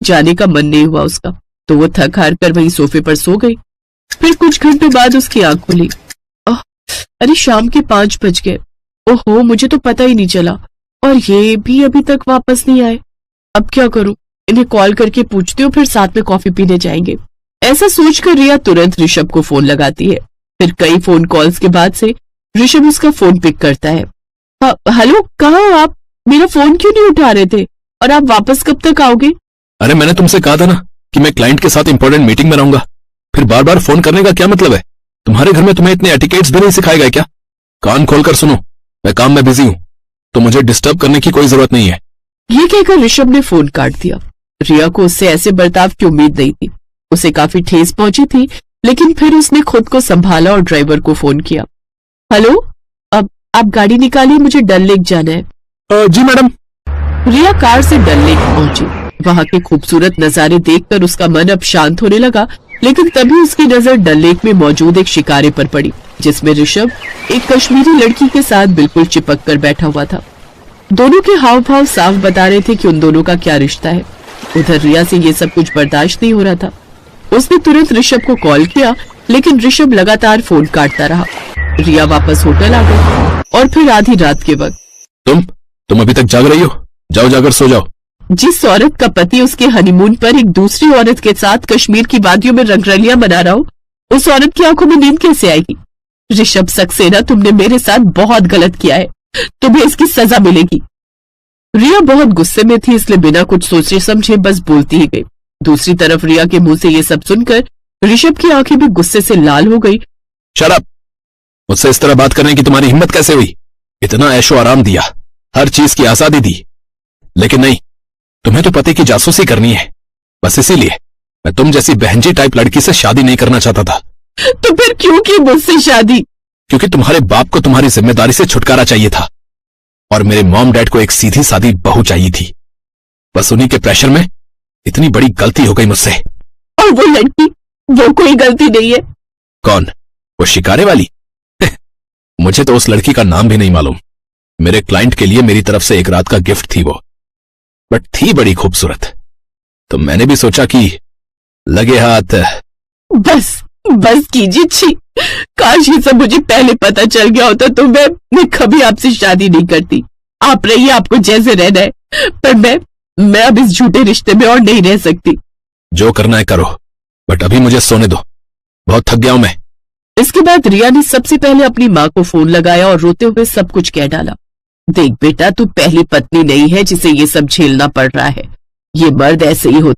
जाने का मन नहीं हुआ उसका, तो वो थक हार कर वहीं सोफे पर सो गई। फिर कुछ घंटों बाद उसकी आंख खुली। अरे शाम के 5 बज गए। ओहो, मुझे तो पता ही नहीं चला, और ये भी अभी तक वापस नहीं आए। अब क्या करूं, इन्हें कॉल करके पूछती हूँ, फिर साथ में कॉफी पीने जाएंगे। ऐसा सोचकर रिया तुरंत ऋषभ को फोन लगाती है। फिर कई फोन कॉल्स के बाद से ऋषभ उसका फोन पिक करता है। हेलो, कहाँ हो आप? मेरा फोन क्यों नहीं उठा रहे थे, और आप वापस कब तक आओगे? अरे मैंने तुमसे कहा था ना कि मैं क्लाइंट के साथ इंपॉर्टेंट मीटिंग में रहूंगा, फिर बार बार फोन करने का क्या मतलब है? तुम्हारे घर में तुम्हें इतने एटिकेट्स भी नहीं सिखाए गए क्या? कान खोलकर सुनो, मैं काम में बिजी हूँ, तो मुझे डिस्टर्ब करने की कोई जरूरत नहीं है। ये कहकर ऋषभ ने फोन काट दिया। रिया को उससे ऐसे बर्ताव की उम्मीद नहीं थी। उसे काफी ठेस पहुंची थी, लेकिन फिर उसने खुद को संभाला और ड्राइवर को फोन किया। हेलो, अब आप गाड़ी निकालिए, मुझे डल लेक जाना है। जी मैडम। रिया कार से डल लेक पहुंची। वहां के खूबसूरत नजारे देखकर उसका मन अब शांत होने लगा, लेकिन तभी उसकी नजर डल लेक में मौजूद एक शिकारे पर पड़ी, जिसमें ऋषभ एक कश्मीरी लड़की के साथ बिल्कुल चिपक कर बैठा हुआ था। दोनों के हाव भाव साफ बता रहे थे कि उन दोनों का क्या रिश्ता है। उधर रिया से ये सब कुछ बर्दाश्त नहीं हो रहा था। उसने तुरंत ऋषभ को कॉल किया, लेकिन ऋषभ लगातार फोन काटता रहा। रिया वापस होटल आ गई, और फिर आधी रात के वक्त तुम अभी तक जाग रही हो? जाओ, जाकर सो जाओ। जिस औरत का पति उसके हनीमून पर एक दूसरी औरत के साथ कश्मीर की वादियों में रंगरलियां बना रहा हो, उस औरत की आंखों में नींद कैसे आएगी? ऋषभ सक्सेना, तुमने मेरे साथ बहुत गलत किया है, तुम्हें इसकी सजा मिलेगी। रिया बहुत गुस्से में थी, इसलिए बिना कुछ सोचे समझे बस बोलती ही गई। दूसरी तरफ रिया के मुंह से ये सब सुनकर ऋषभ की आंखें भी गुस्से से लाल हो गई। Shut up! मुझसे इस तरह बात करने की तुम्हारी हिम्मत कैसे हुई? इतना ऐशो आराम दिया, हर चीज की आजादी दी, लेकिन नहीं, तुम्हें तो पति की जासूसी करनी है। बस इसीलिए मैं तुम जैसी बहनजी टाइप लड़की से शादी नहीं करना चाहता था। तो फिर क्यों की मुझसे शादी? क्योंकि तुम्हारे बाप को तुम्हारी जिम्मेदारी से छुटकारा चाहिए था, और मेरे मॉम डैड को एक सीधी सादी बहू चाहिए थी। बस उन्हीं के प्रेशर में इतनी बड़ी गलती हो गई मुझसे। और वो लड़की, वो कोई गलती नहीं है। कौन? वो शिकारे वाली? मुझे तो उस लड़की का नाम भी नहीं मालूम। मेरे क्लाइंट के लिए मेरी तरफ से एक रात का गिफ्ट थी वो, बट थी बड़ी खूबसूरत, तो मैंने भी सोचा कि लगे हाथ। बस कीजिए, छी, काश ये सब मुझे पहले पता चल गया होता तो मैं कभी आपसे शादी नहीं करती। आप रहिए, आपको जैसे रहना है, पर मैं अब इस झूठे रिश्ते में और नहीं रह सकती। जो करना है करो, बट अभी मुझे सोने दो, बहुत थक गया हूं मैं। इसके बाद रिया ने सबसे पहले अपनी माँ को फोन लगाया और रोते हुए सब कुछ कह डाला। देख बेटा, तू पहली पत्नी नहीं है जिसे ये सब झेलना पड़ रहा है। ये मर्द ऐसे ही होते